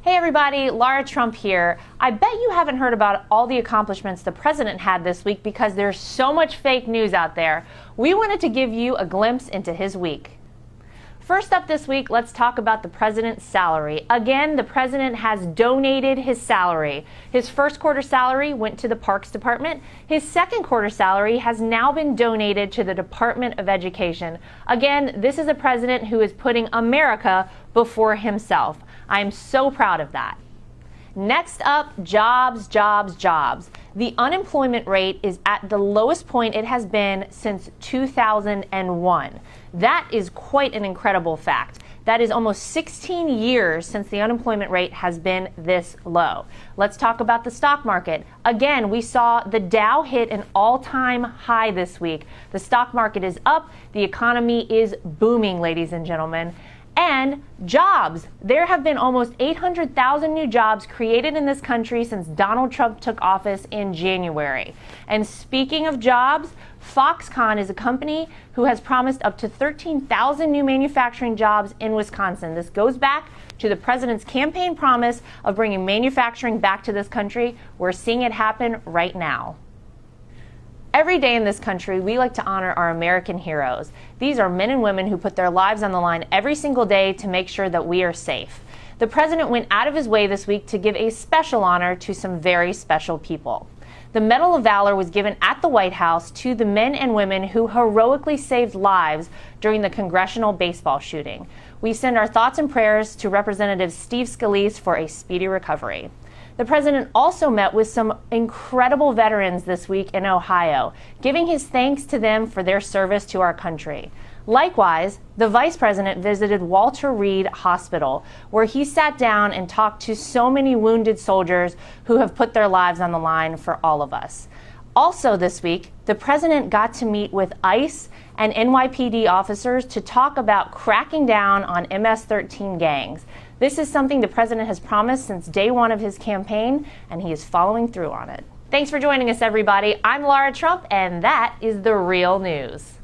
Hey everybody, Laura Trump here. I bet you haven't heard about all the accomplishments the president had this week because there's so much fake news out there. We wanted to give you a glimpse into his week. First up this week, let's talk about the president's salary. Again, the president has donated his salary. His first quarter salary went to the Parks Department. His second quarter salary has now been donated to the Department of Education. Again, this is a president who is putting America before himself. I am so proud of that. Next up, jobs, jobs, jobs. The unemployment rate is at the lowest point it has been since 2001. That is quite an incredible fact. That is almost 16 years since the unemployment rate has been this low. Let's talk about the stock market. Again, we saw the Dow hit an all-time high this week. The stock market is up. The economy is booming, ladies and gentlemen. And jobs. There have been almost 800,000 new jobs created in this country since Donald Trump took office in January. And speaking of jobs, Foxconn is a company who has promised up to 13,000 new manufacturing jobs in Wisconsin. This goes back to the president's campaign promise of bringing manufacturing back to this country. We're seeing it happen right now. Every day in this country, we like to honor our American heroes. These are men and women who put their lives on the line every single day to make sure that we are safe. The president went out of his way this week to give a special honor to some very special people. The Medal of Valor was given at the White House to the men and women who heroically saved lives during the congressional baseball shooting. We send our thoughts and prayers to Representative Steve Scalise for a speedy recovery. The president also met with some incredible veterans this week in Ohio, giving his thanks to them for their service to our country. Likewise, the vice president visited Walter Reed Hospital, where he sat down and talked to so many wounded soldiers who have put their lives on the line for all of us. Also this week, the president got to meet with ICE and NYPD officers to talk about cracking down on MS-13 gangs. This is something the president has promised since day one of his campaign, and he is following through on it. Thanks for joining us, everybody. I'm Laura Trump, and that is The Real News.